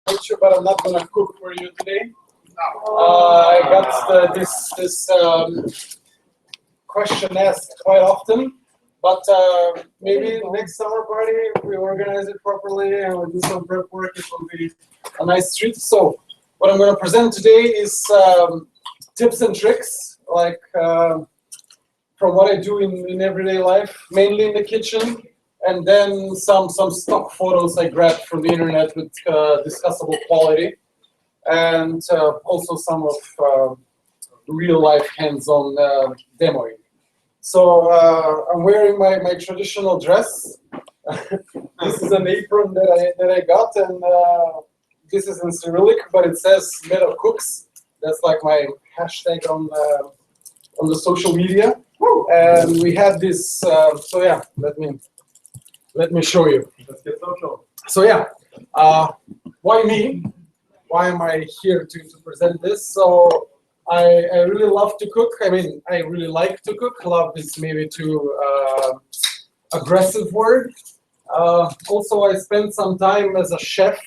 coach you, but I'm not gonna cook for you today. I got this question asked quite often, but maybe next summer party, if we organize it properly and we do some prep work, it will be a nice treat. So what I'm going to present today is tips and tricks, like from what I do in everyday life, mainly in the kitchen, and then some stock photos I grabbed from the internet with discussable quality, and also some of real life hands-on demoing. So I'm wearing my traditional dress. This is an apron that I got, and this is in Cyrillic, but it says Medo Cooks. That's like my hashtag on the social media. And we had this. So yeah, let me show you. Let's get social. So yeah, why me? Why am I here to present this? So I really love to cook. I mean, I really like to cook. Love is maybe too aggressive word. Also, I spent some time as a chef,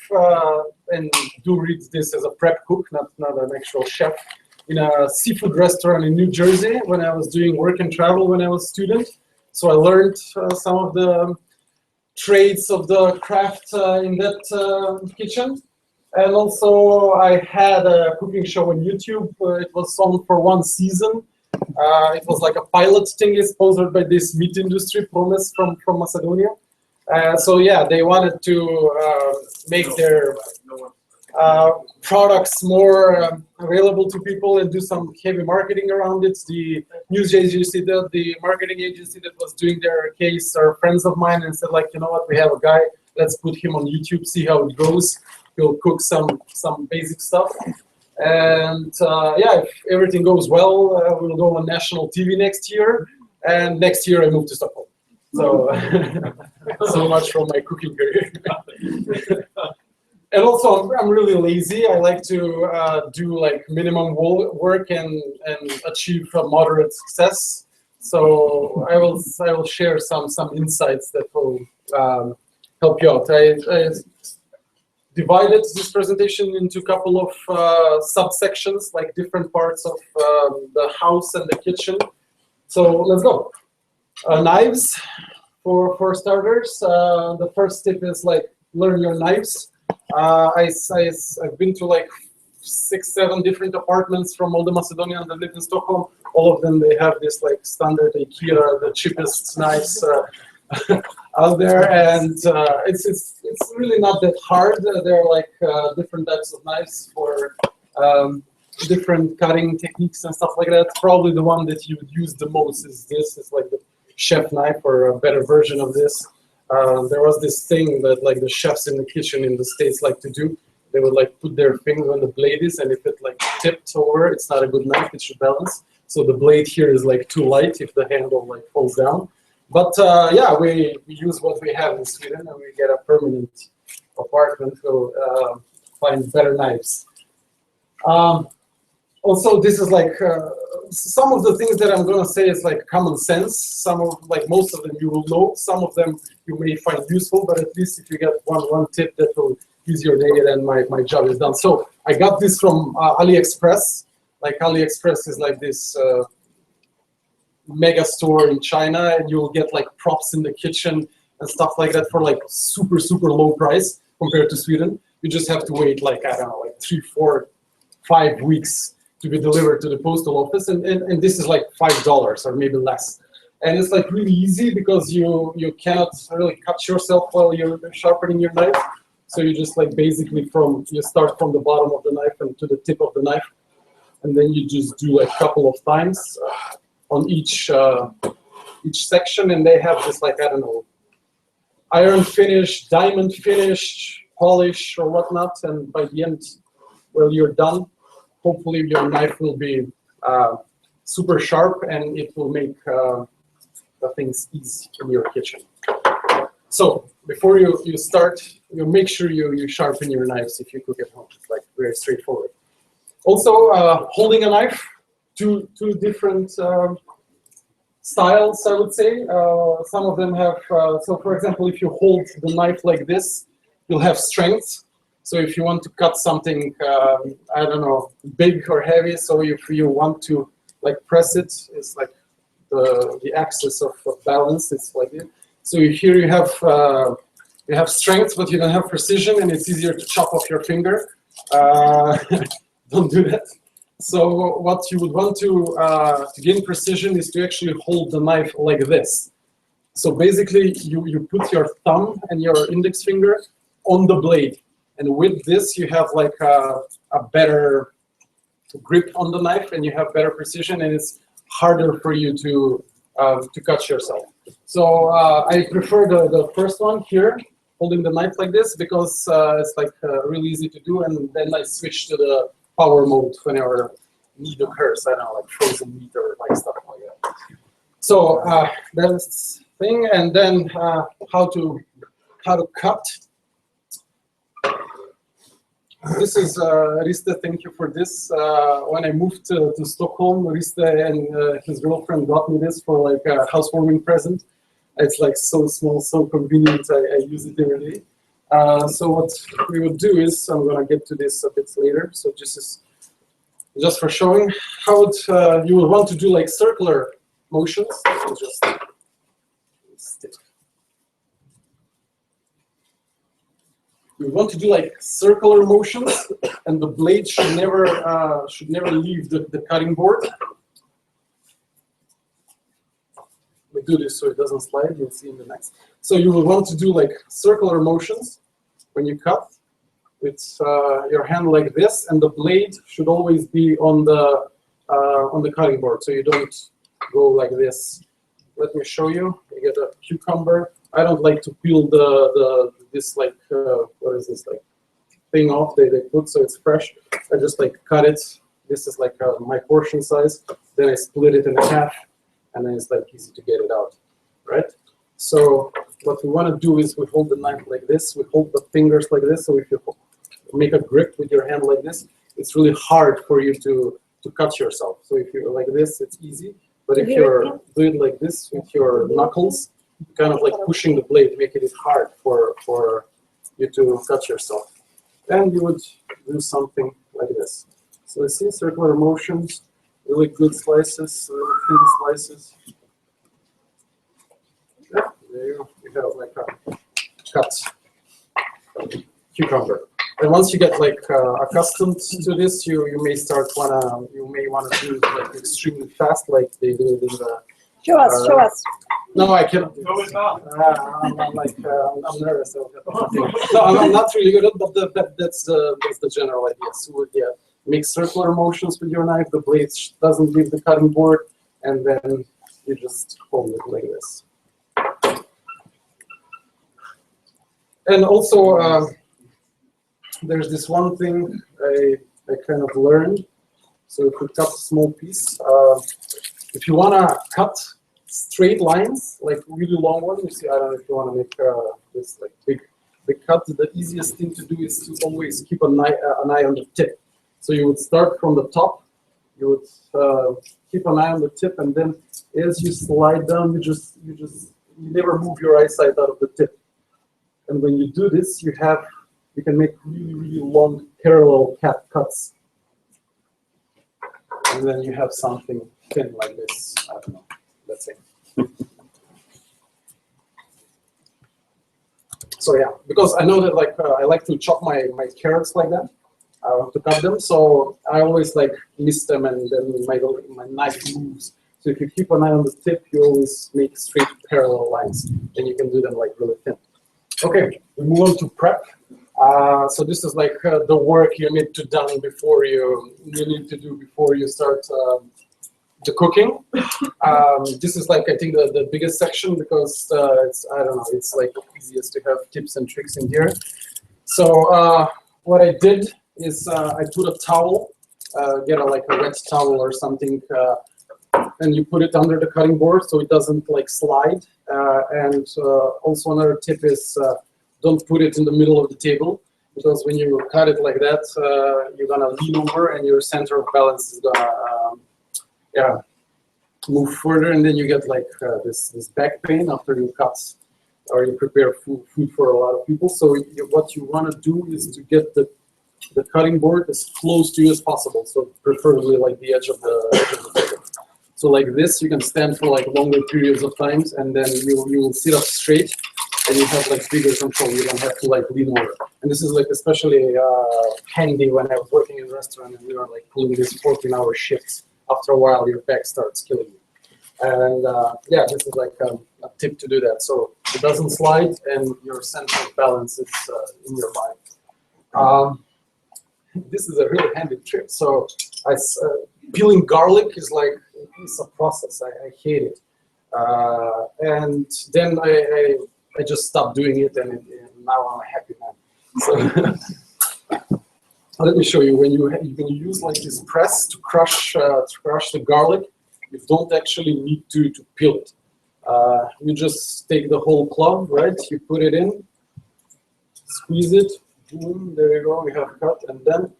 and do read this as a prep cook, not an actual chef, in a seafood restaurant in New Jersey when I was doing work and travel when I was a student. So I learned some of the trades of the craft in that kitchen. And also, I had a cooking show on YouTube. It was on for one season. It was like a pilot thing sponsored by this meat industry, Promise from Macedonia. So yeah, they wanted to make their products more available to people and do some heavy marketing around it. The news agency, the marketing agency that was doing their case are friends of mine and said, like, you know what, we have a guy, let's put him on YouTube, see how it goes. He'll cook some basic stuff. And yeah, if everything goes well, we'll go on national TV next year. And next year I move to Stockholm. So, so much for my cooking career. And also, I'm really lazy. I like to do like minimum work and achieve a moderate success. So I will share some insights that will help you out. I divided this presentation into a couple of subsections, like different parts of the house and the kitchen. So let's go. Knives, for starters. The first tip is like learn your knives. I've been to like 6-7 different apartments from all the Macedonians that live in Stockholm. All of them, they have this like standard IKEA, the cheapest knives out there, and it's really not that hard. There are like different types of knives for different cutting techniques and stuff like that. Probably the one that you would use the most is this. It's like the chef knife, or a better version of this. There was this thing that like the chefs in the kitchen in the States like to do. They would like put their finger on the blade is, and if it like tipped over, it's not a good knife. It should balance. So the blade here is like too light if the handle like falls down. But yeah, we use what we have in Sweden, and we get a permanent apartment. We'll find better knives. Also, this is like some of the things that I'm going to say is like common sense. Some of, like most of them you will know. Some of them you may find useful, but at least if you get one tip that will ease your day, then my job is done. So I got this from AliExpress. Like AliExpress is like this mega store in China, and you'll get like props in the kitchen and stuff like that for like super low price compared to Sweden. You just have to wait like, I don't know, like 3, 4, 5 weeks to be delivered to the postal office, and this is like $5 or maybe less. And it's like really easy because you cannot really cut yourself while you're sharpening your knife. So you just like basically you start from the bottom of the knife and to the tip of the knife, and then you just do like a couple of times on each section, and they have this like, I don't know, iron finish, diamond finish, polish or whatnot, and by the end, well, you're done. Hopefully your knife will be super sharp, and it will make the things easy in your kitchen. So before you start, you make sure you sharpen your knives if you cook at home. It's like very straightforward. Also, holding a knife, two different styles, I would say. Some of them have, so for example, if you hold the knife like this, you'll have strength. So if you want to cut something, I don't know, big or heavy, so if you want to like press it, it's like the axis of balance. It's like it. So here you have strength, but you don't have precision, and it's easier to chop off your finger. Don't do that. So what you would want to gain precision is to actually hold the knife like this. So basically, you put your thumb and your index finger on the blade, and with this you have like a better grip on the knife, and you have better precision, and it's harder for you to cut yourself. So I prefer the first one here, holding the knife like this, because it's like really easy to do, and then I switch to the power mode whenever need occurs. I don't know, like frozen meat or like stuff like that. So that's thing, and then how to cut. This is Riste. Thank you for this. When I moved to Stockholm, Riste and his girlfriend got me this for like a housewarming present. It's like so small, so convenient. I use it every day. So what we would do is, I'm gonna get to this a bit later. So this is just for showing how you would want to do like circular motions. So just stick. We want to do like circular motions, and the blade should never leave the cutting board. We do this so it doesn't slide. You'll see in the next. So you will want to do like circular motions when you cut with your hand like this, and the blade should always be on the cutting board, so you don't go like this. Let me show you. You get a cucumber. I don't like to peel this like what is this like thing off they put so it's fresh. I just like cut it. This is like my portion size. Then I split it in half, and then it's like easy to get it out, right? So what we want to do is we hold the knife like this. We hold the fingers like this. So if you make a grip with your hand like this, it's really hard for you to cut yourself. So if you're like this, it's easy. But if you're doing like this with your knuckles, kind of like pushing the blade, making it hard for you to cut yourself. Then you would do something like this. So let's see, circular motions, really good slices, really thin slices. Yeah, there you have like a cut cucumber. And once you get like accustomed to this, you may wanna do it like extremely fast, like they do it in the. Show us. No, I cannot do this. I'm nervous. No, I'm not really good at it, but that's the general idea. So yeah, make circular motions with your knife. The blade doesn't leave the cutting board, and then you just hold it like this. And also, there's this one thing I kind of learned. So if we cut a small piece, if you want to cut straight lines, like really long ones, you see, I don't know if you want to make this like big cut, the easiest thing to do is to always keep an eye on the tip. So you would start from the top, you would keep an eye on the tip, and then as you slide down, you never move your eyesight out of the tip. And when you do this, you can make really long parallel cuts. And then you have something thin like this. I don't know. Let's say. So yeah, because I know that like I like to chop my carrots like that. I want to cut them, so I always like miss them, and then my knife moves. So if you keep an eye on the tip, you always make straight parallel lines, and you can do them like really thin. Okay, we move on to prep. So this is like the work you need to done before you start the cooking. This is like I think the biggest section because it's I don't know, it's like easiest to have tips and tricks in here. So what I did is I put a towel, get like a wet towel or something, and you put it under the cutting board so it doesn't like slide. And also another tip is don't put it in the middle of the table, because when you cut it like that, you're gonna lean over and your center of balance is gonna move further, and then you get like this back pain after you cut or you prepare food for a lot of people. So what you want to do is to get the cutting board as close to you as possible. So preferably like the edge of the table. So like this, you can stand for like longer periods of times, and then you will sit up straight, and you have like bigger control. You don't have to like lean over. And this is like especially handy when I was working in a restaurant and we were like pulling these 14-hour shifts. After a while, your back starts killing you. And yeah, this is like a tip to do that. So it doesn't slide, and your sense of balance is in your mind. This is a really handy trick. So peeling garlic is like it's a process. I hate it. And then I just stopped doing it, and now I'm a happy man. So let me show you. When you use like this press to crush the garlic, you don't actually need to peel it. You just take the whole clove, right? You put it in, squeeze it, boom, there you go, we have cut, and then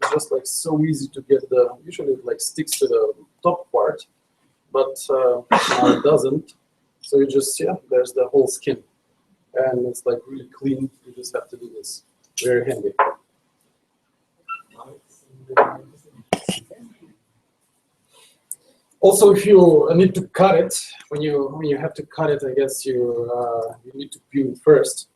it's just like so easy to get usually it like sticks to the top part, but now it doesn't. So you just, there's the whole skin. And it's like really clean, you just have to do this. Very handy. Also, if you need to cut it, when you have to cut it, I guess you need to peel it first,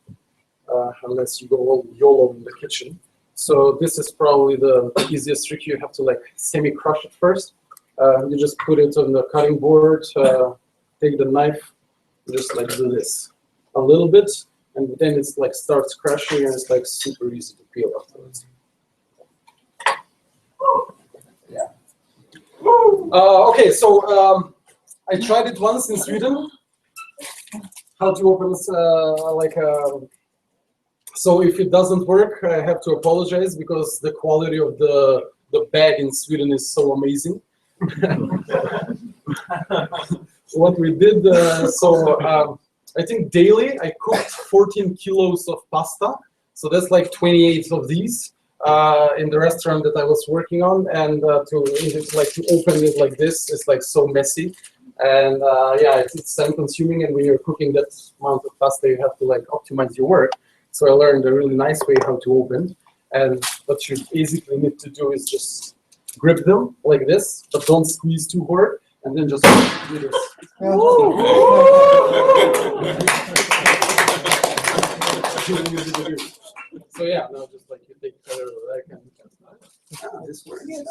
unless you go all YOLO in the kitchen. So this is probably the easiest trick. You have to like semi-crush it first. You just put it on the cutting board, take the knife, just like do this a little bit, and then it's like starts crushing, and it's like super easy to peel afterwards. Yeah. Okay, so I tried it once in Sweden. How to open so if it doesn't work, I have to apologize because the quality of the bag in Sweden is so amazing. What we did, I think daily I cooked 14 kilos of pasta. So that's like 28 of these in the restaurant that I was working on. And to open it like this is like so messy. And yeah, it's time consuming. And when you're cooking that amount of pasta, you have to like optimize your work. So I learned a really nice way how to open. And what you basically need to do is just grip them like this, but don't squeeze too hard. And then just do this. So yeah, now just like you take it out and this works. That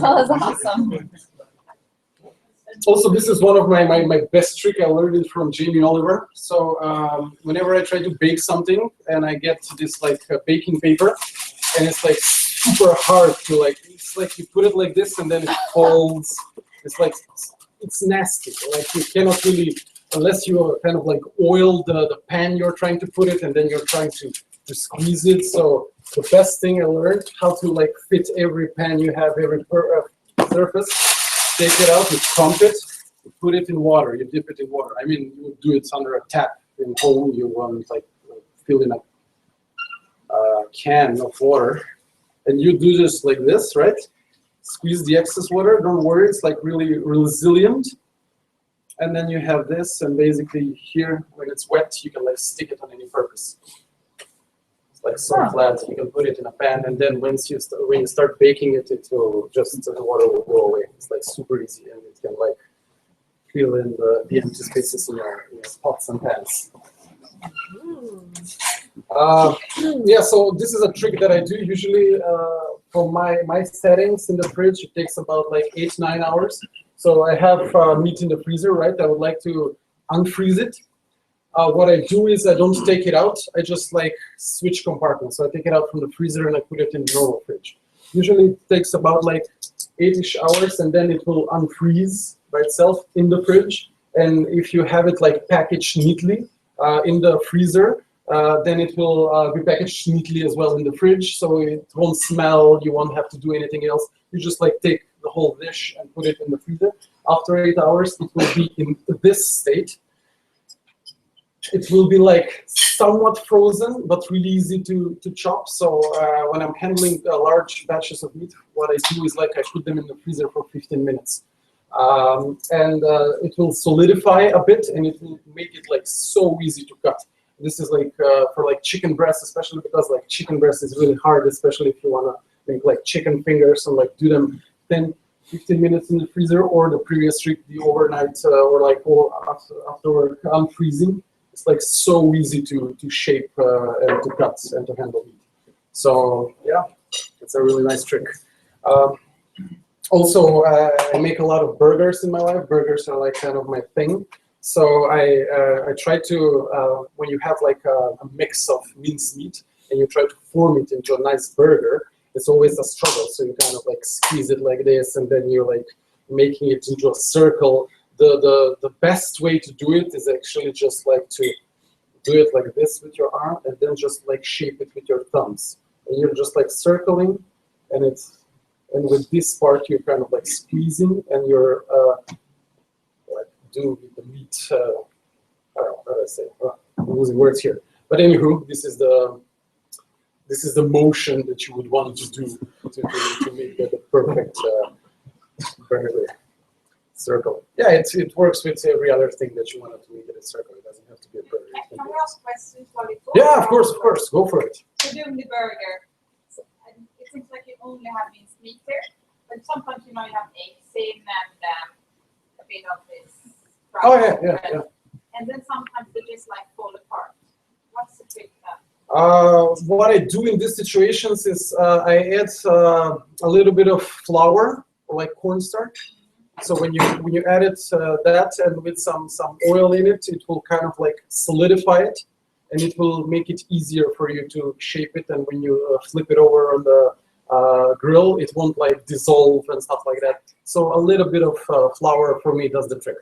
was awesome. Also, this is one of my best trick. I learned it from Jamie Oliver. So whenever I try to bake something and I get this like baking paper, and it's like super hard to like, it's like you put it like this and then it folds. It's like, it's nasty. Like you cannot really, unless you kind of like oil the pan you're trying to put it, and then you're trying to squeeze it. So the best thing I learned, how to like fit every pan you have, every surface. Take it out, you crump it, you put it in water, you dip it in water. I mean, you would do it under a tap in home. You want like fill in a can of water, and you do just like this, right? Squeeze the excess water. Don't worry, it's like really resilient. And then you have this, and basically here, when it's wet, you can like stick it on any purpose. It's like so flat. You can put it in a pan, and then when you start baking it, it will just the water will go away. It's like super easy, and it can like fill in the empty spaces in your pots and pans. Yeah, so this is a trick that I do usually for my settings in the fridge. It takes about like 8-9 hours. So I have meat in the freezer, right? I would like to unfreeze it. What I do is I don't take it out. I just like switch compartments. So I take it out from the freezer and I put it in the normal fridge. Usually it takes about like 8-ish hours, and then it will unfreeze by itself in the fridge. And if you have it like packaged neatly in the freezer, then it will be packaged neatly as well in the fridge, so it won't smell. You won't have to do anything else. You just like take the whole dish and put it in the freezer. After 8 hours, it will be in this state. It will be like somewhat frozen, but really easy to chop. So when I'm handling large batches of meat, what I do is like I put them in the freezer for 15 minutes. And it will solidify a bit, and it will make it like so easy to cut. This is like for like chicken breast, especially because like chicken breast is really hard, especially if you want to make like chicken fingers and like do them 10, 15 minutes in the freezer, or the previous trick, the overnight or like after unfreezing. It's like so easy to shape and to cut and to handle meat. So yeah, it's a really nice trick. Also, I make a lot of burgers in my life. Burgers are like kind of my thing. So I try to, when you have like a mix of minced meat and you try to form it into a nice burger, it's always a struggle. So you kind of like squeeze it like this, and then you're like making it into a circle. The best way to do it is actually just like to do it like this with your arm, and then just like shape it with your thumbs. And you're just like circling, and with this part you're kind of like squeezing, and you're like doing the meat. I don't know how to say. I'm losing words here. But anywho, this is the motion that you would want to do to make it a perfect burger circle. Yeah, it works with every other thing that you want to make it a circle. It doesn't have to be a burger. Can I ask questions while you talk? Yeah, of course, go for it. So doing the burger, it seems like you only have minced meat here, but sometimes you might have eggs in and a bit of this. Oh yeah. And then sometimes they just like fall apart. What's the trick then? What I do in these situations is I add a little bit of flour, like cornstarch. So when you add it that and with some oil in it, it will kind of like solidify it, and it will make it easier for you to shape it. And when you flip it over on the grill, it won't like dissolve and stuff like that. So a little bit of flour for me does the trick.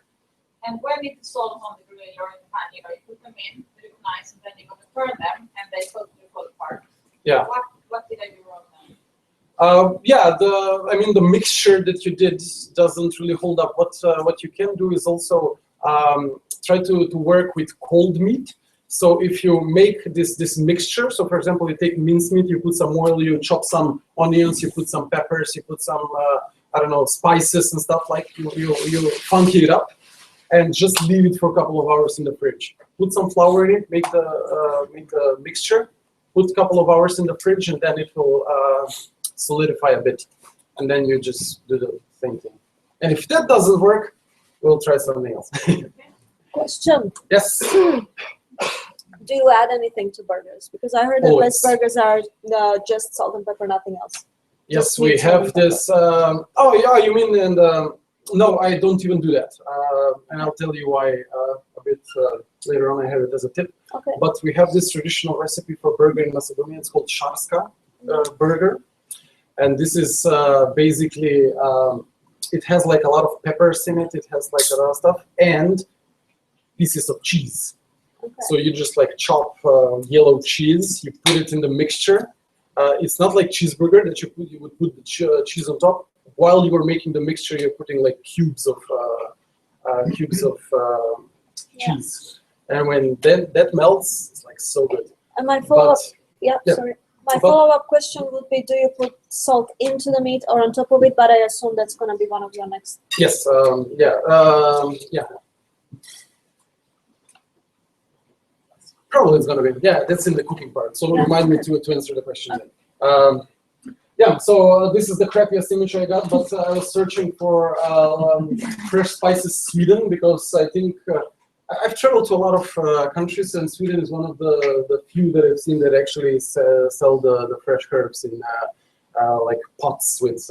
And when it dissolves on the grill or in the pan, you put them in, they look nice, and then you're going to turn them, and they totally fall apart. Yeah. What did I do wrong then? Yeah, the mixture that you did doesn't really hold up. What you can do is also try to work with cold meat. So if you make this mixture, so for example, you take mincemeat, you put some oil, you chop some onions, you put some peppers, you put some I don't know, spices and stuff, like you funky it up, and just leave it for a couple of hours in the fridge. Put some flour in it, make the mixture, put a couple of hours in the fridge, and then it will solidify a bit. And then you just do the same thing. And if that doesn't work, we'll try something else. Question. Yes? Do you add anything to burgers? Because I heard that Always. most burgers are just salt and pepper, nothing else. Yes, we have this. Oh yeah, you mean? And no, I don't even do that. And I'll tell you why a bit later on. I have it as a tip. Okay. But we have this traditional recipe for burger in Macedonia. It's called Sharska burger, and this is basically it has like a lot of peppers in it. It has like a lot of stuff and pieces of cheese. Okay. So you just like chop yellow cheese. You put it in the mixture. It's not like cheeseburger that you would put the cheese on top. While you were making the mixture, you're putting like cubes of cheese, and when that melts, it's like so good. And my follow-up, yeah. sorry. My follow-up question would be: do you put salt into the meat or on top of it? But I assume that's going to be one of your next. Yes. Yeah. Probably it's going to be. Yeah, that's in the cooking part. So remind me to answer the question. Then. Yeah, so this is the crappiest image I got, but I was searching for fresh spices Sweden, because I think I've traveled to a lot of countries, and Sweden is one of the few that I've seen that actually sell the fresh herbs in like pots with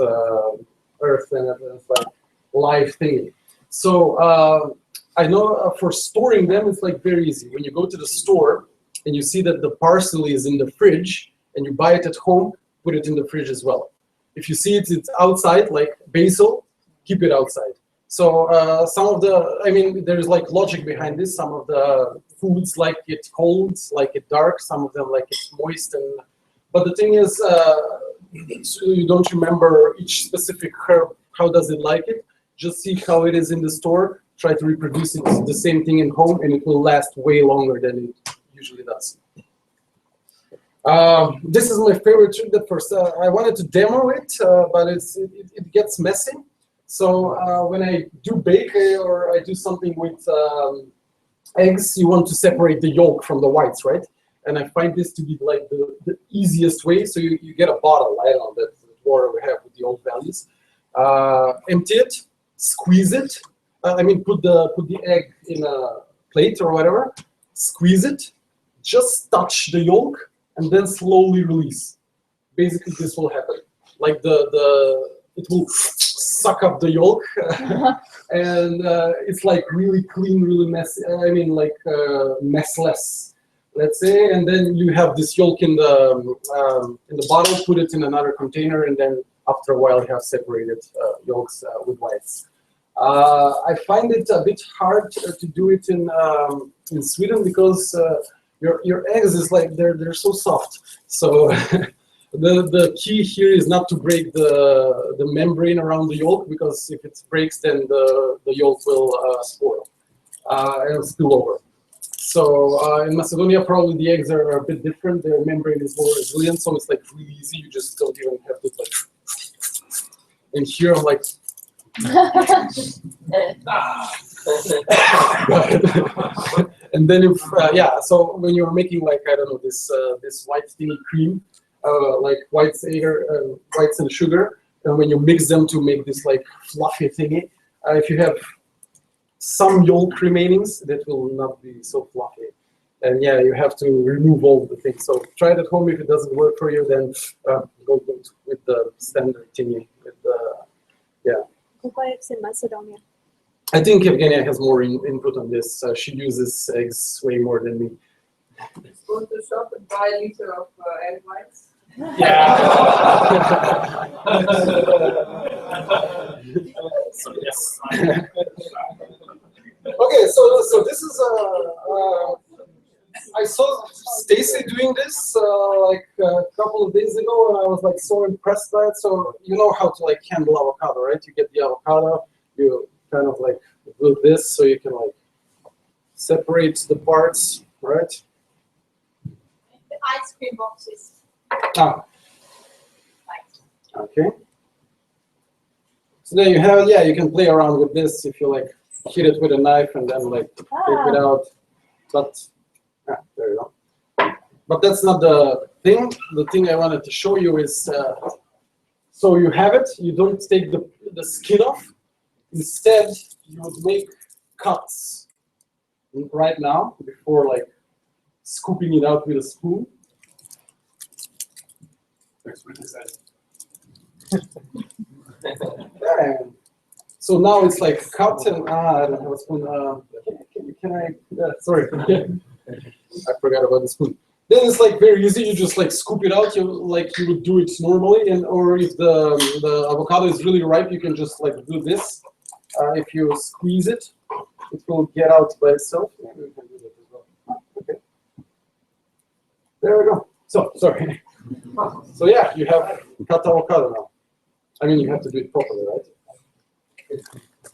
earth and it's like live thing. So I know for storing them, it's like very easy. When you go to the store and you see that the parsley is in the fridge and you buy it at home, put it in the fridge as well. If you see it's outside, like basil, keep it outside. So some of there's like logic behind this. Some of the foods like it cold, like it dark. Some of them like it's moist. But the thing is, so you don't remember each specific herb. How does it like it? Just see how it is in the store. Try to reproduce it, the same thing in home, and it will last way longer than it usually does. This is my favorite trick. That first I wanted to demo it, but it gets messy. So when I do bake or I do something with eggs, you want to separate the yolk from the whites, right? And I find this to be like the easiest way. So you get a bottle, I don't know, that water we have with the old values. Empty it, squeeze it. I mean, put the egg in a plate or whatever, squeeze it, just touch the yolk, and then slowly release. Basically, this will happen. Like it will suck up the yolk, and it's like really clean, really messy. I mean, like messless, let's say. And then you have this yolk in the bottle. Put it in another container, and then after a while, you have separated yolks with whites. I find it a bit hard to do it in Sweden because your eggs is like they're so soft. So. The key here is not to break the membrane around the yolk, because if it breaks, then the yolk will spoil and spill over. So in Macedonia, probably the eggs are a bit different. Their membrane is more resilient, so it's like really easy. You just don't even have to like. And here I'm like. And then if so when you're making like I don't know this white thingy cream. Like whites and sugar, and when you mix them to make this like fluffy thingy, if you have some yolk remainings, that will not be so fluffy. And yeah, you have to remove all the things. So try it at home. If it doesn't work for you, then go with the standard thingy. Who bikes in Macedonia? I think Evgenia has more input on this. She uses eggs way more than me. Just go to the shop and buy a liter of egg whites. Yeah. So yes. Okay, so this is I saw Stacy doing this like a couple of days ago, and I was like so impressed by it. So you know how to like handle avocado, right? You get the avocado, you kind of like do this so you can like separate the parts, right? The ice cream boxes. Ah. Okay. So then you have, you can play around with this if you like hit it with a knife and then like take it out. But there you go. But that's not the thing. The thing I wanted to show you is so you have it. You don't take the skin off. Instead, you would make cuts right now before like scooping it out with a spoon. So now it's like cut and I don't have a spoon. Can I? Sorry, I forgot about the spoon. Then it's like very easy. You just like scoop it out. You would do it normally, or if the avocado is really ripe, you can just like do this. If you squeeze it, it will get out by itself. Maybe we can do that as well. Okay. There we go. So sorry. So yeah, you have cut avocado now. I mean, you have to do it properly, right?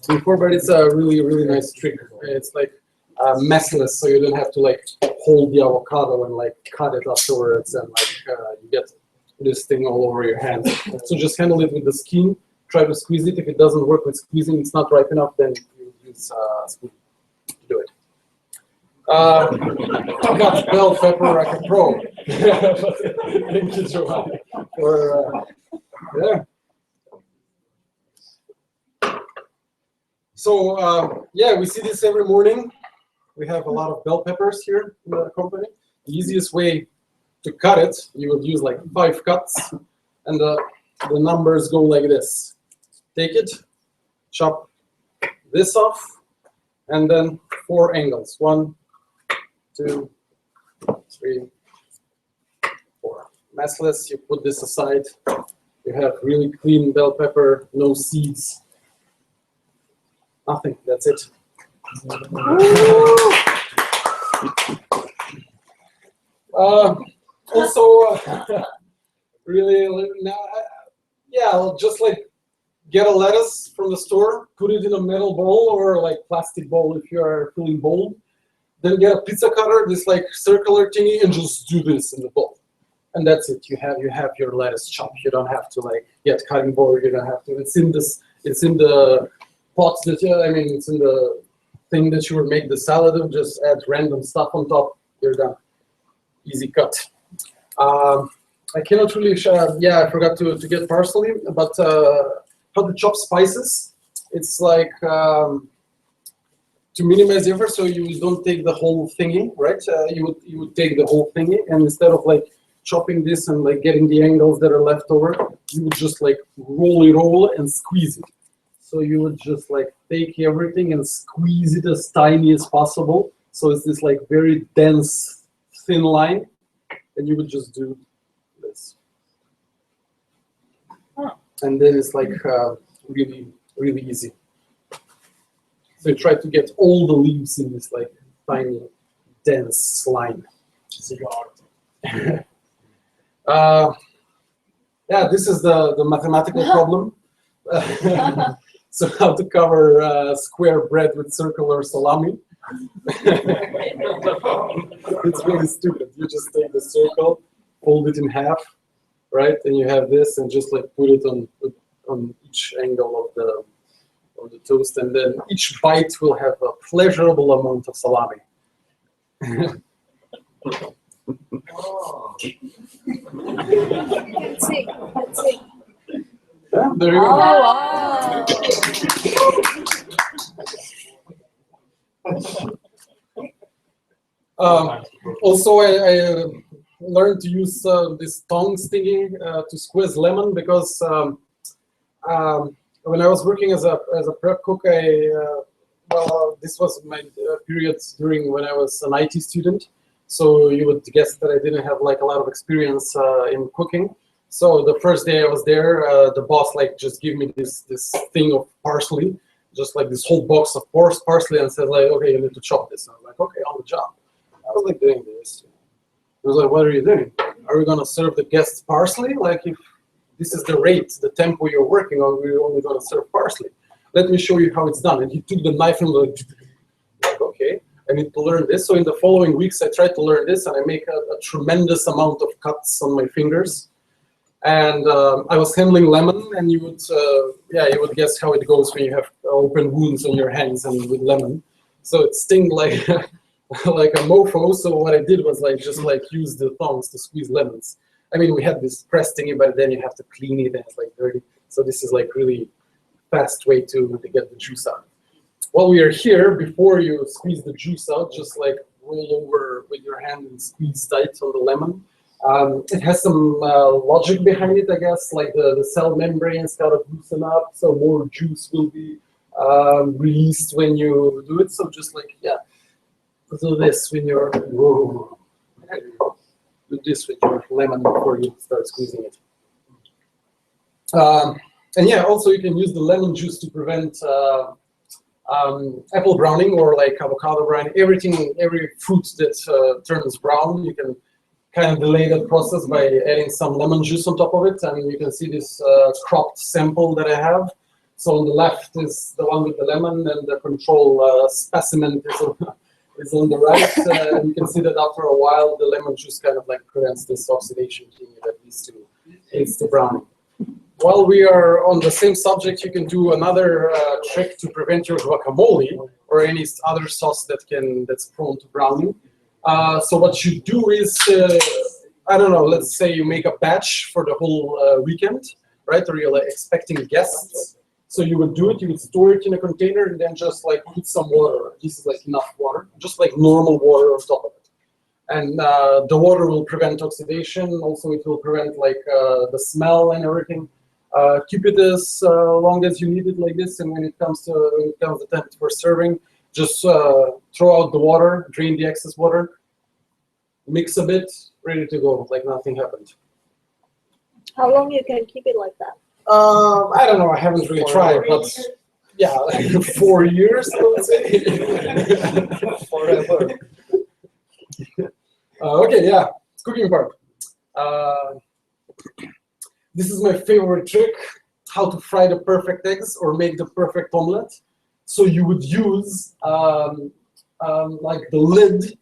Before, but it's a really, really nice trick. It's like messless, so you don't have to like hold the avocado and like cut it afterwards, and like you get this thing all over your hands. So just handle it with the skin. Try to squeeze it. If it doesn't work with squeezing, it's not ripe enough, then you use a spoon to do it. I got bell pepper like a pro. Thank you, Giovanni. So we see this every morning. We have a lot of bell peppers here in the company. The easiest way to cut it, you would use like 5 cuts, and the numbers go like this. Take it, chop this off, and then 4 angles. 1, 2, 3, 4. Messless, you put this aside. You have really clean bell pepper, no seeds. Nothing, that's it. Also, really, I'll just like get a lettuce from the store, put it in a metal bowl or like plastic bowl if you are feeling bold. Then get a pizza cutter, this like circular thingy, and just do this in the bowl. And that's it. You have your lettuce chopped. You don't have to like get cutting board. You don't have to. It's in It's in the pot that it's in the thing that you would make the salad of. Just add random stuff on top. You're done. Easy cut. I cannot really I forgot to get parsley, but how to chop spices. It's like to minimize the effort, so you don't take the whole thingy, right? You would take the whole thingy, and instead of like chopping this and like getting the angles that are left over, you would just like roll and squeeze it. So you would just like take everything and squeeze it as tiny as possible. So it's this like very dense, thin line, and you would just do this. And then it's like really, really easy. So you try to get all the leaves in this like tiny, dense line. Yeah, this is the mathematical problem. So how to cover square bread with circular salami. It's really stupid. You just take the circle, fold it in half, right? And you have this, and just like put it on each angle of the toast, and then each bite will have a pleasurable amount of salami. Let's see. Yeah, there you Oh, go. wow. Also, I learned to use this tongs thingy to squeeze lemon because when I was working as a prep cook, this was my period during when I was an IT student. So you would guess that I didn't have like a lot of experience in cooking. So the first day I was there, the boss like just gave me this thing of parsley, just like this whole box of parsley, and said like, okay, you need to chop this. And I was like, okay, on the job. I was like doing this. I was like, what are you doing? Are we gonna serve the guests parsley? Like if this is the rate, the tempo you're working on, we're only gonna serve parsley. Let me show you how it's done. And he took the knife and like okay, I need to learn this. So in the following weeks, I tried to learn this, and I make a tremendous amount of cuts on my fingers. And I was handling lemon, and you would guess how it goes when you have open wounds on your hands and with lemon. So it sting like like a mofo. So what I did was like just like use the tongs to squeeze lemons. I mean, we had this press thingy, but then you have to clean it, and it's like dirty. So this is like really fast way to get the juice out. While we are here, before you squeeze the juice out, just like roll over with your hand and squeeze tight on the lemon. It has some logic behind it, I guess, like the cell membranes kind of loosen up, so more juice will be released when you do it. So just like, yeah, do this when you're, whoa, do this with your lemon before you start squeezing it. And yeah, also you can use the lemon juice to prevent apple browning or like avocado browning. Every fruit that turns brown, you can kind of delay that process by adding some lemon juice on top of it. And you can see this cropped sample that I have. So on the left is the one with the lemon, and the control specimen is on the right. And you can see that after a while, the lemon juice kind of like prevents this oxidation thing that leads to browning. While we are on the same subject, you can do another trick to prevent your guacamole or any other sauce that's prone to browning. So what you do is, I don't know, let's say you make a batch for the whole weekend, right? Or you're like expecting guests. So you would do it, you would store it in a container, and then just like put some water. This is like enough water, just like normal water on top of it. And the water will prevent oxidation. Also, it will prevent like the smell and everything. Keep it as long as you need it like this, and when it comes the time for serving, just throw out the water, drain the excess water, mix a bit, ready to go, like nothing happened. How long you can keep it like that? I don't know, I haven't really tried, but yeah, 4 years, I would say. Forever. Okay, yeah, cooking part. This is my favorite trick, how to fry the perfect eggs or make the perfect omelet. So you would use like the lid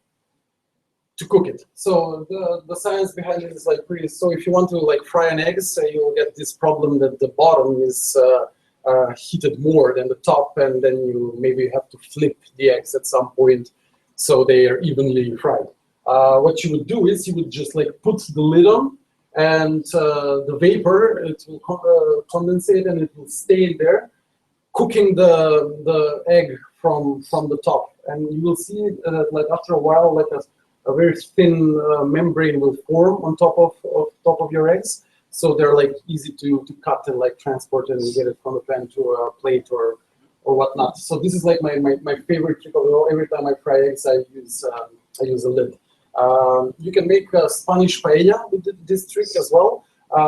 to cook it. So the science behind it is like pretty. So if you want to like fry an egg, say you will get this problem that the bottom is heated more than the top, and then you maybe have to flip the eggs at some point so they are evenly fried. What you would do is you would just like put the lid on, and the vapor, it will condensate and it will stay in there, cooking the egg from the top. And you will see like after a while, like a very thin membrane will form on top of your eggs. So they're like easy to cut and like transport and get it from the pan to a plate or whatnot. So this is like my favorite trick of it all. Every time I fry eggs, I use a lid. You can make a Spanish paella with this trick as well,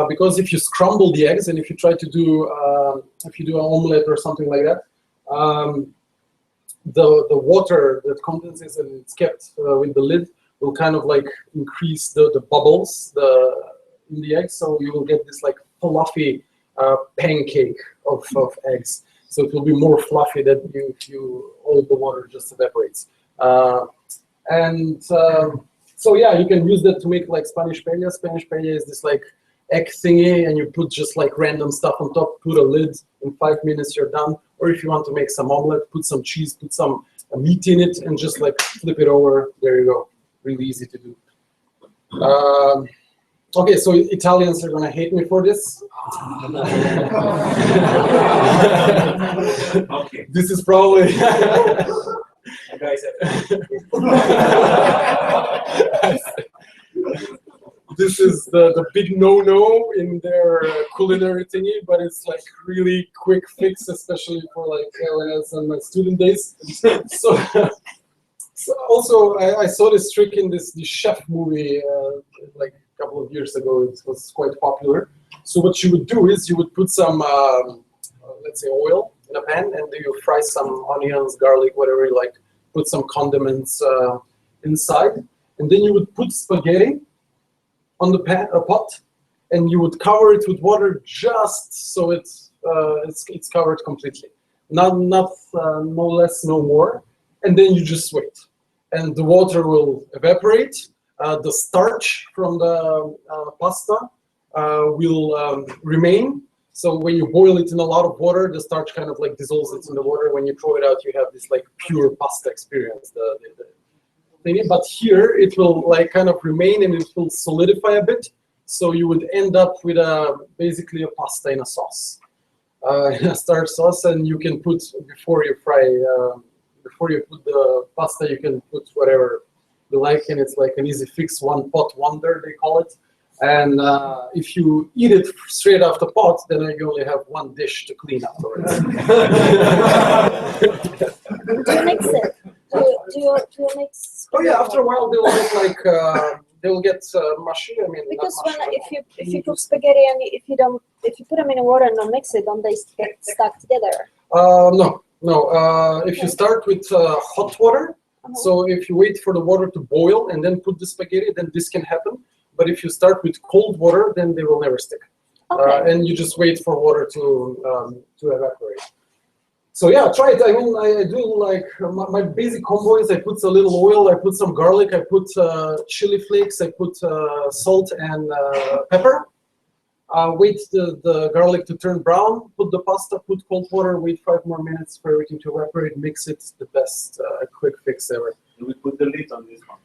because if you scramble the eggs and if you try to do if you do an omelette or something like that, the water that condenses and it's kept with the lid will kind of like increase the bubbles in the eggs, so you will get this like fluffy pancake of eggs. So it will be more fluffy than if all the water just evaporates. So yeah, you can use that to make like Spanish paella. Spanish paella is this like egg thingy, and you put just like random stuff on top, put a lid, in 5 minutes you're done. Or if you want to make some omelet, put some cheese, put some meat in it, and just like flip it over. There you go. Really easy to do. Okay, so Italians are gonna hate me for this. Okay. This is probably. This is the big no-no in their culinary thingy, but it's like really quick fix, especially for like when I was on my student days. So also I saw this trick in this chef movie like a couple of years ago. It was quite popular. So what you would do is you would put some let's say oil in a pan, and then you fry some onions, garlic, whatever you like. Put some condiments inside, and then you would put spaghetti on the pot, and you would cover it with water just so it's covered completely, not no less, no more. And then you just wait, and the water will evaporate. The starch from the pasta will remain. So when you boil it in a lot of water, the starch kind of like dissolves it in the water. When you throw it out, you have this like pure pasta experience. The thingy. But here it will like kind of remain and it will solidify a bit. So you would end up with basically a pasta in a sauce, in a starch sauce, and you can put before you fry, before you put the pasta, you can put whatever you like, and it's like an easy fix, one pot wonder they call it. And if you eat it straight off the pot, then you only have one dish to clean afterwards. Do you mix it? Do you mix? Oh yeah, after a while they'll get like they'll get mushy. I mean, Because not when mushy, if you cook spaghetti and if you put them in water and don't mix it, don't they get stuck together? No. If you start with hot water, so if you wait for the water to boil and then put the spaghetti, then this can happen. But if you start with cold water, then they will never stick. Okay. And you just wait for water to evaporate. So yeah, try it. I mean, I do like my basic combo is I put a little oil, I put some garlic, I put chili flakes, I put salt and pepper. Wait the garlic to turn brown, put the pasta, put cold water, wait 5 more minutes for everything to evaporate, mix it. The best quick fix ever. Do we put the lid on this one?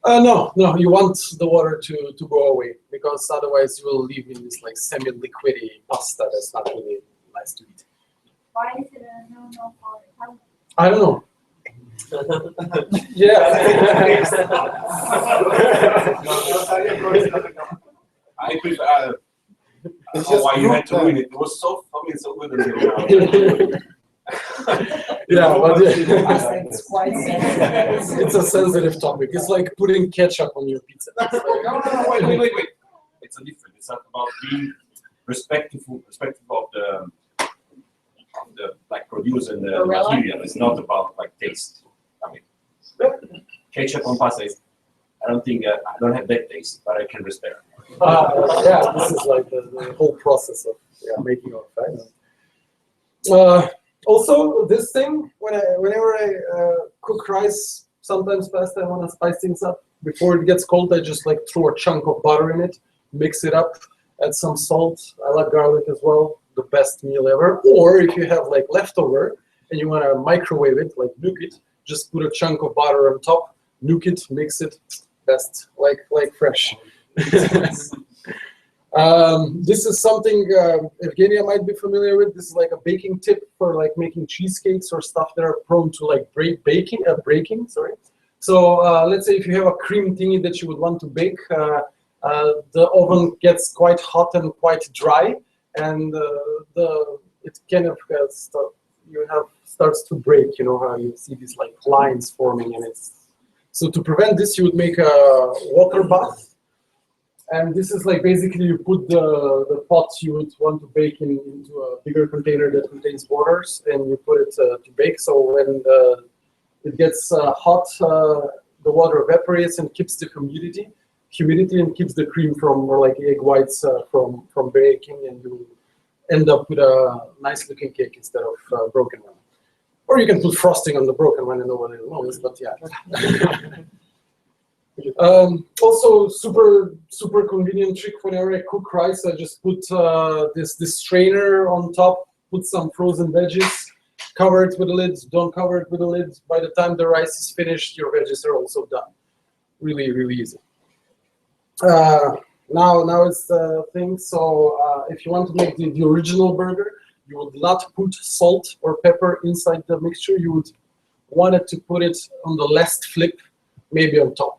No, you want the water to go away, because otherwise you will leave in this like semi-liquidy pasta that's not really nice to eat. Why is it a no-no for Italian? I don't know. Yeah. I prefer. Why you had to ruin it? It was so fucking so good. Yeah, but It's quite sensitive. it's a sensitive topic. It's like putting ketchup on your pizza. It's like- No, wait. It's a different. It's not about being respectful of the like produce and the Gorilla? material. It's not about like taste. I mean, ketchup on pasta is. I don't think I don't have that taste, but I can respect. yeah, this is like the whole process of making our fries. Also, this thing, whenever I cook rice, sometimes pasta, I want to spice things up. Before it gets cold, I just like throw a chunk of butter in it, mix it up, add some salt. I like garlic as well. the best meal ever. Or if you have like leftover and you want to microwave it, like nuke it, just put a chunk of butter on top, nuke it, mix it, best, like fresh. This is something Evgenia might be familiar with. This is like a baking tip for like making cheesecakes or stuff that are prone to like breaking. Sorry. So let's say if you have a cream thingy that you would want to bake, the oven gets quite hot and quite dry, and it kind of starts to break. You know how you see these like lines forming, and so to prevent this, you would make a water bath. And this is like basically you put the pot you would want to bake into a bigger container that contains waters, and you put it to bake. So when it gets hot, the water evaporates and keeps the humidity and keeps the cream from, or like egg whites from baking, and you end up with a nice looking cake instead of broken one. Or you can put frosting on the broken one and nobody knows, but yeah. Also, super convenient trick. Whenever I cook rice, I just put this strainer on top, put some frozen veggies, cover it with a lid, don't cover it with a lid. By the time the rice is finished, your veggies are also done. Really, really easy. Now it's the thing. So if you want to make the original burger, you would not put salt or pepper inside the mixture. You would want it to put it on the last flip, maybe on top.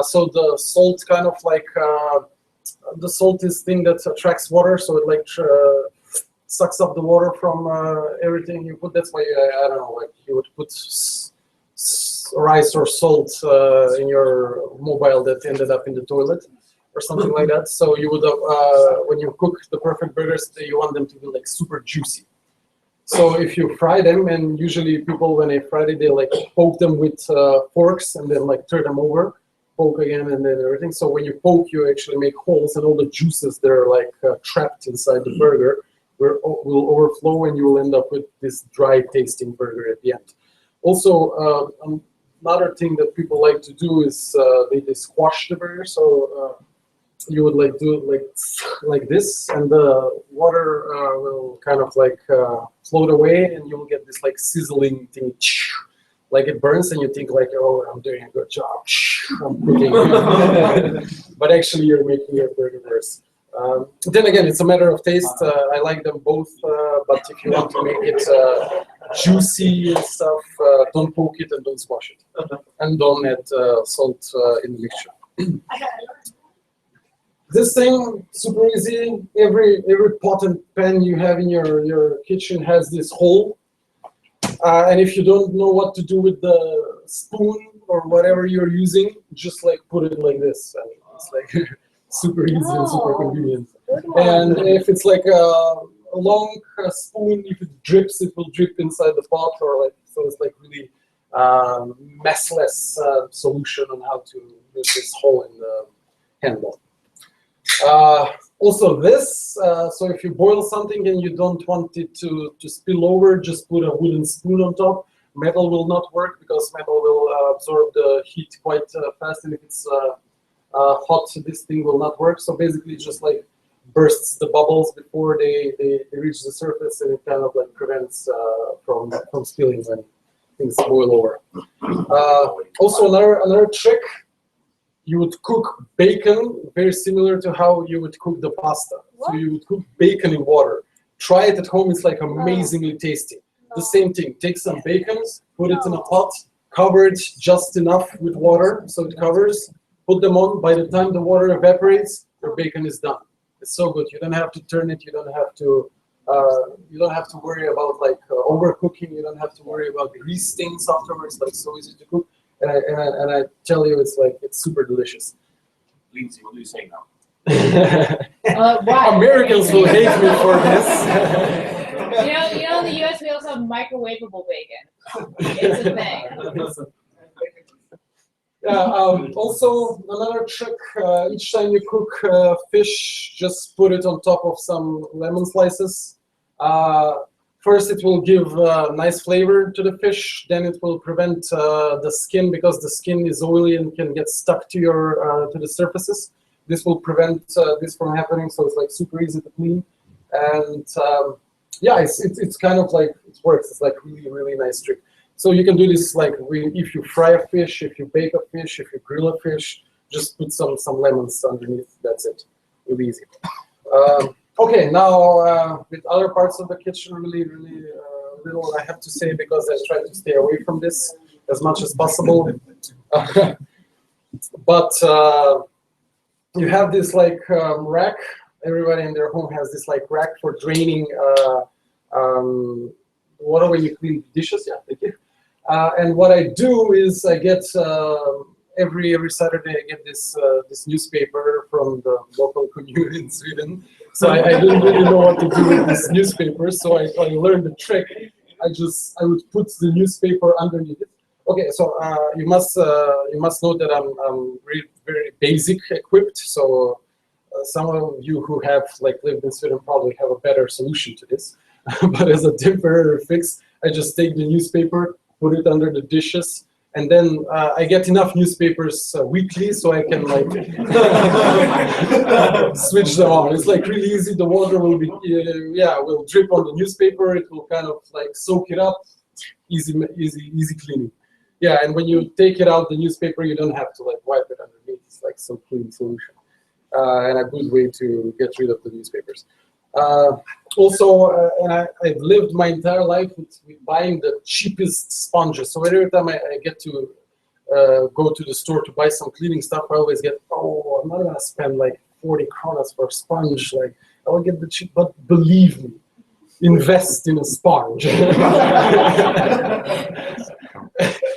So the salt kind of like, the salt is thing that attracts water, so it like sucks up the water from everything you put. That's why, I don't know, like you would put rice or salt in your mobile that ended up in the toilet or something like that. So you would, when you cook the perfect burgers, you want them to be like super juicy. So if you fry them, and usually people, when they fry it, they like poke them with forks and then like turn them over, poke again, and then everything. So when you poke, you actually make holes, and all the juices that are like trapped inside the burger will overflow, and you will end up with this dry tasting burger at the end. Also, another thing that people like to do is they squash the burger. So you would like do like this, and the water will kind of like float away, and you will get this like sizzling thing. Like it burns, and you think like, oh, I'm doing a good job, I'm cooking. But actually, you're making your burger worse. Then again, it's a matter of taste. I like them both, but if you want to make it juicy and stuff, don't poke it and don't squash it, and don't add salt in the mixture. This thing, super easy. Every pot and pan you have in your kitchen has this hole. And if you don't know what to do with the spoon or whatever you're using, just like put it like this. And it's like super easy and super convenient. And if it's like a long spoon, if it drips, it will drip inside the pot, or like, so it's like really messless solution on how to use this hole in the handle. Also this, so if you boil something and you don't want it to spill over, just put a wooden spoon on top. Metal will not work because metal will absorb the heat quite fast, and if it's hot, this thing will not work. So basically it just like bursts the bubbles before they reach the surface, and it kind of like prevents from spilling when things boil over. Also another trick, you would cook bacon very similar to how you would cook the pasta. What? So you would cook bacon in water. Try it at home, it's like amazingly tasty. The same thing, take some bacon, put it in a pot, cover it just enough with water so it covers, put them on. By the time the water evaporates, your bacon is done. It's so good. You don't have to turn it, you don't have to worry about like overcooking, you don't have to worry about grease stains afterwards, like so easy to cook. And I tell you, it's super delicious. Lindsay, what do you say now? Why? Americans will hate me for this. You know, in the US we also have microwavable bacon. It's a thing. Yeah. Also, another trick: each time you cook fish, just put it on top of some lemon slices. First, it will give nice flavor to the fish. Then it will prevent the skin, because the skin is oily and can get stuck to your to the surfaces. This will prevent this from happening. So it's like super easy to clean. And yeah, it's kind of like it works. It's like really nice trick. So you can do this like if you fry a fish, if you bake a fish, if you grill a fish, just put some lemons underneath. That's it. Really easy. Okay, now with other parts of the kitchen, really little I have to say because I try to stay away from this as much as possible. But you have this like rack. Everybody in their home has this like rack for draining water when you clean dishes. Yeah, thank you. And what I do is I get every Saturday I get this newspaper from the local community in Sweden. So I didn't really know what to do with this newspaper, so I learned the trick. I would put the newspaper underneath it. Okay, so you must know that I'm very basic equipped. So some of you who have like lived in Sweden probably have a better solution to this. But as a temporary fix, I just take the newspaper, put it under the dishes, and then I get enough newspapers weekly so I can like switch them on. It's like really easy. The water will be will drip on the newspaper. It will kind of like soak it up. Easy cleaning. Yeah, and when you take it out the newspaper, you don't have to like wipe it underneath. It's like some clean solution and a good way to get rid of the newspapers. And I've lived my entire life with buying the cheapest sponges. So every time I get to go to the store to buy some cleaning stuff, I always get, oh, I'm not gonna spend like 40 kronas for a sponge. Like I will get the cheap, but believe me, invest in a sponge.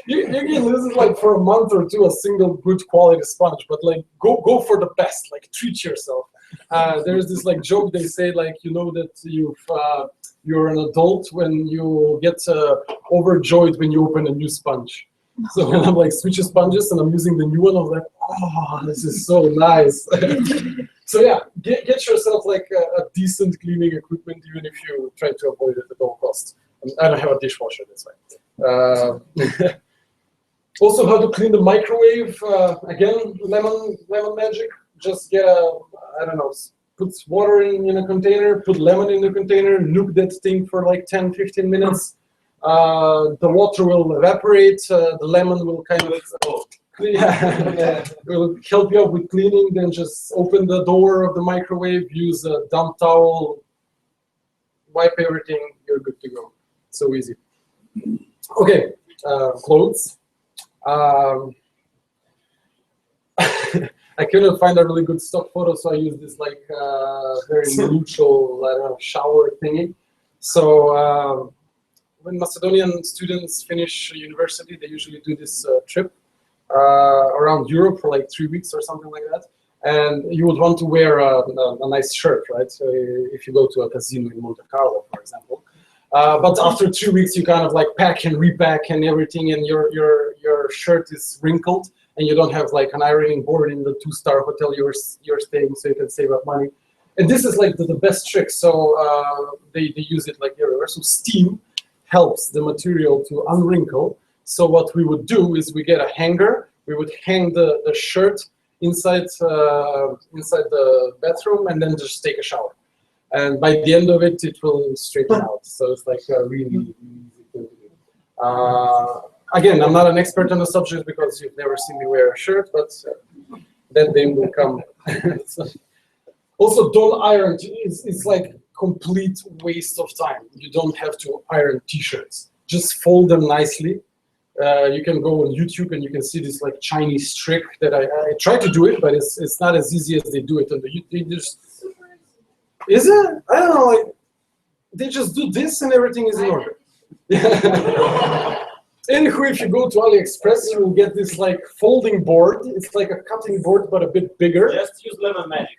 You can lose it like for a month or two, a single good quality sponge, but like go for the best, like treat yourself. There's this like joke they say, like, you know that you're an adult when you get overjoyed when you open a new sponge. So when I'm like switching sponges and I'm using the new one, I'm like, oh, this is so nice. So yeah, get yourself like a decent cleaning equipment, even if you try to avoid it at all costs. I don't have a dishwasher, that's why. Also, how to clean the microwave. Again, lemon magic. Just get put water in a container, put lemon in the container, nuke that thing for like 10-15 minutes. The water will evaporate. The lemon will kind of will help you out with cleaning. Then just open the door of the microwave, use a damp towel, wipe everything. You're good to go. So easy. Okay, clothes. I couldn't find a really good stock photo, so I used this like very neutral, shower thingy. So when Macedonian students finish university, they usually do this trip around Europe for like 3 weeks or something like that. And you would want to wear a nice shirt, right? So if you go to a casino in Monte Carlo, for example. But after 2 weeks, you kind of like pack and repack and everything, and your shirt is wrinkled, and you don't have like an ironing board in the 2-star hotel you're staying, so you can save up money. And this is like the best trick. So they use it like everywhere. So steam helps the material to unwrinkle. So what we would do is we get a hanger. We would hang the shirt inside the bathroom, and then just take a shower. And by the end of it, it will straighten out. So it's like a really easy thing to do. Again, I'm not an expert on the subject because you've never seen me wear a shirt, but that day will come. Also, don't iron. It's like complete waste of time. You don't have to iron t-shirts. Just fold them nicely. You can go on YouTube and you can see this like Chinese trick that I try to do it, but it's not as easy as they do it on the YouTube. Is it? I don't know. Like they just do this and everything is in order. Anyway, if you go to AliExpress, you will get this like folding board. It's like a cutting board, but a bit bigger. Just use lemon magic.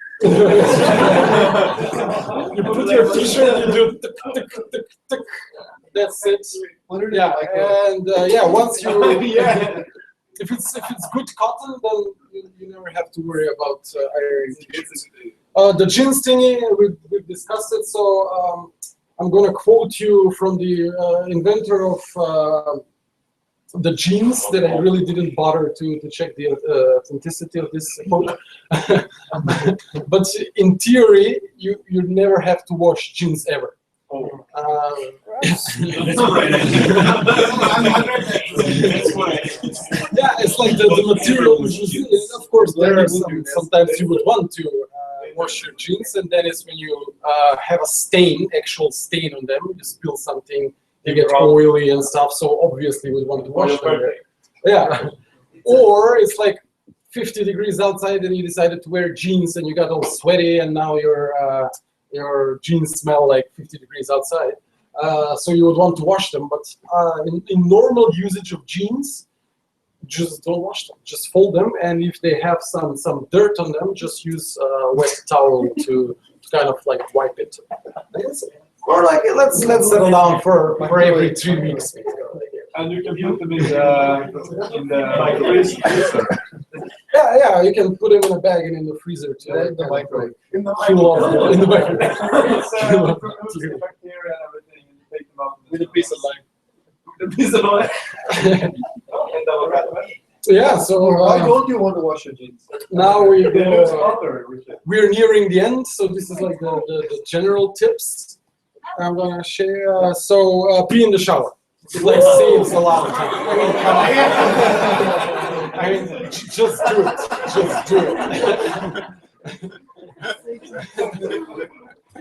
You put your t-shirt, you do tuk, tuk, tuk, tuk. That's it. Yeah, and once you if it's good cotton, then you never have to worry about ironing t-shirts. The jeans thingy, we've discussed it. So I'm gonna quote you from the inventor of the jeans that I really didn't bother to check the authenticity of this quote. But in theory, you never have to wash jeans ever. That's right. Yeah, it's like the material is of course there are sometimes you would want to wash your jeans, and then it's when you have a actual stain on them, you spill something, they get oily and stuff, so obviously we want to wash them. Yeah. Or it's like 50 degrees outside and you decided to wear jeans and you got all sweaty and now your jeans smell like 50 degrees outside. So you would want to wash them, but in normal usage of jeans, just don't wash them. Just fold them, and if they have some dirt on them, just use a wet towel to kind of like wipe it. Or like let's settle down for every 3 weeks. And you can put them in the microwave. Yeah, you can put them in a bag and in the freezer to In the microwave. cool off in the microwave. Bacteria and everything, and you take them out with a piece of lime. With a piece of lime. And avocado. Yeah, so Why don't you want to wash your jeans? now They lose water, Richard. we're nearing the end, so this is like the general tips I'm gonna share. So pee in the shower. It like saves a lot of time. I mean, just do it. Just do it.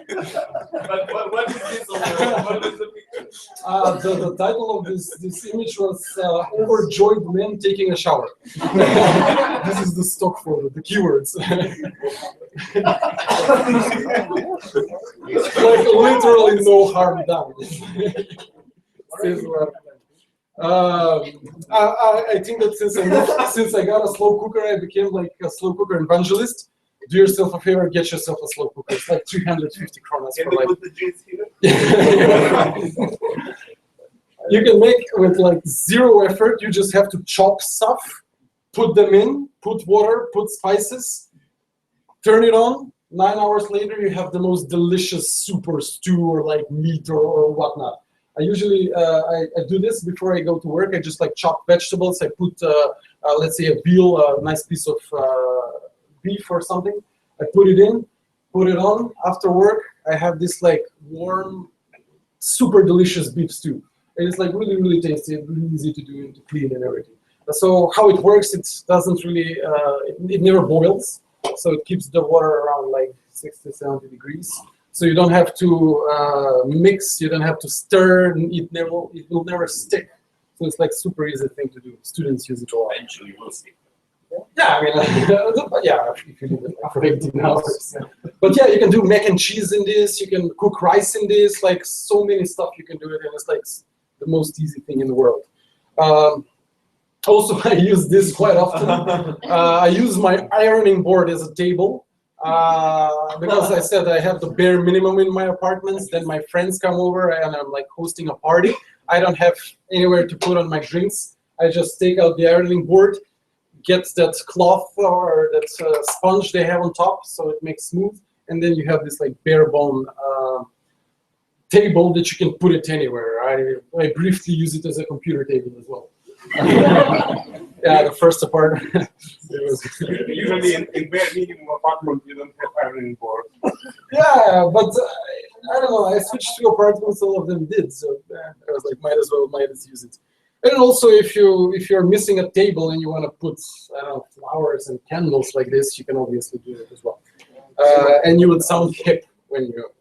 But what is this? What is the picture? The title of this image was "Overjoyed Men Taking a Shower." This is the stock photo, the keywords. Like literally no harm done. I think that since I got a slow cooker, I became like a slow cooker evangelist. Do yourself a favor, get yourself a slow cooker. It's like 350 kronas Can for we like. put the jeans here? You can make with like zero effort. You just have to chop stuff, put them in, put water, put spices, turn it on. 9 hours later, you have the most delicious super stew or like meat or whatnot. I usually I do this before I go to work. I just like chop vegetables. I put let's say a veal, a nice piece of beef or something. I put it in, put it on. After work, I have this like warm, super delicious beef stew. And it's like really, really tasty, really easy to do and to clean and everything. So how it works, it doesn't really, it never boils. So it keeps the water around like 60, 70 degrees. So you don't have to mix, you don't have to stir, and it will never stick. So it's like super easy thing to do. Students use it a lot. Eventually will stick. Yeah, I mean, yeah, if you leave it like for 18 hours. But yeah, you can do mac and cheese in this. You can cook rice in this. Like so many stuff you can do it, and it's like the most easy thing in the world. Also, I use this quite often. I use my ironing board as a table because I said I have the bare minimum in my apartments. Then my friends come over and I'm like hosting a party. I don't have anywhere to put on my drinks. I just take out the ironing board, get that cloth or that sponge they have on top so it makes smooth, and then you have this like bare bone table that you can put it anywhere. I briefly use it as a computer table as well. Yeah, the first apartment. Usually in bare minimum apartment, you don't have ironing board. Yeah, but I don't know. I switched to apartments. All of them did, so I was like, might as use it. And also, if you're missing a table and you want to put I don't know flowers and candles like this, you can obviously do it as well. And you would sound hip when you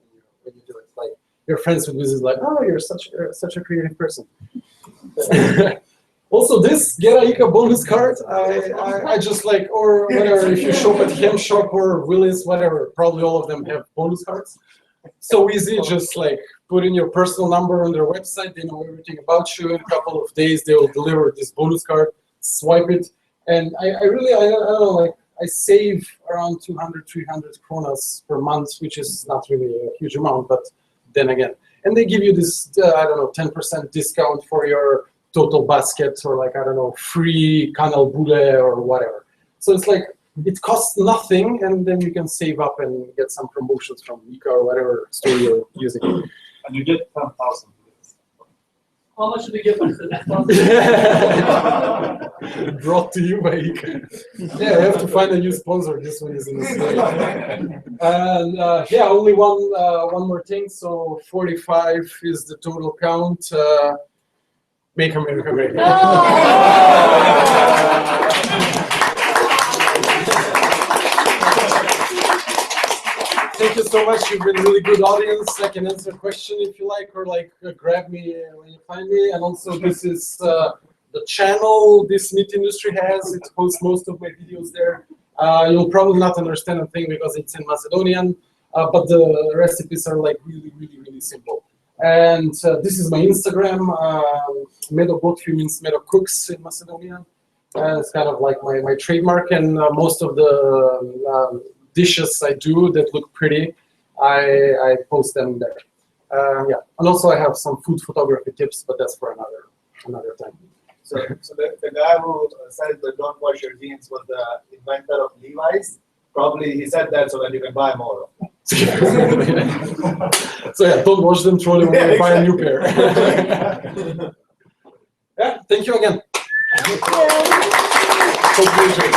do it. Like your friends would visit, like, oh, you're such a creative person. Also, this Get a Ica bonus card, I just like, or whatever, if you shop at Hem Shop or Willis, whatever, probably all of them have bonus cards. So easy, just like put in your personal number on their website, they know everything about you. In a couple of days, they will deliver this bonus card, swipe it. And I don't know, like I save around 200, 300 kronas per month, which is not really a huge amount, but then again. And they give you this, I don't know, 10% discount for your total basket or like, I don't know, free canal bude or whatever. So it's like, it costs nothing and then you can save up and get some promotions from Ica or whatever store you're using. And you get 10,000. How much did you get for the Brought to you by Ika. Yeah, I have to find a new sponsor. This one is in the state. And yeah, only one more thing. So 45 is the total count. Make America great. Thank you so much. You've been a really good audience. I can answer a question if you like, or like grab me when you find me. And also, this is the channel this meat industry has. It posts most of my videos there. You'll probably not understand a thing because it's in Macedonian, but the recipes are like really simple. And this is my Instagram. Medo Botfi means Medo Cooks in Macedonian. It's kind of like my trademark, and most of the dishes I do that look pretty, I post them there. Yeah, and also I have some food photography tips, but that's for another time. So the guy who said that don't wash your jeans was the inventor of Levi's. Probably he said that so that you can buy more of them. So yeah, don't wash them, throw them away, buy a new pair. Yeah, thank you again. Thank you. Hope you enjoyed.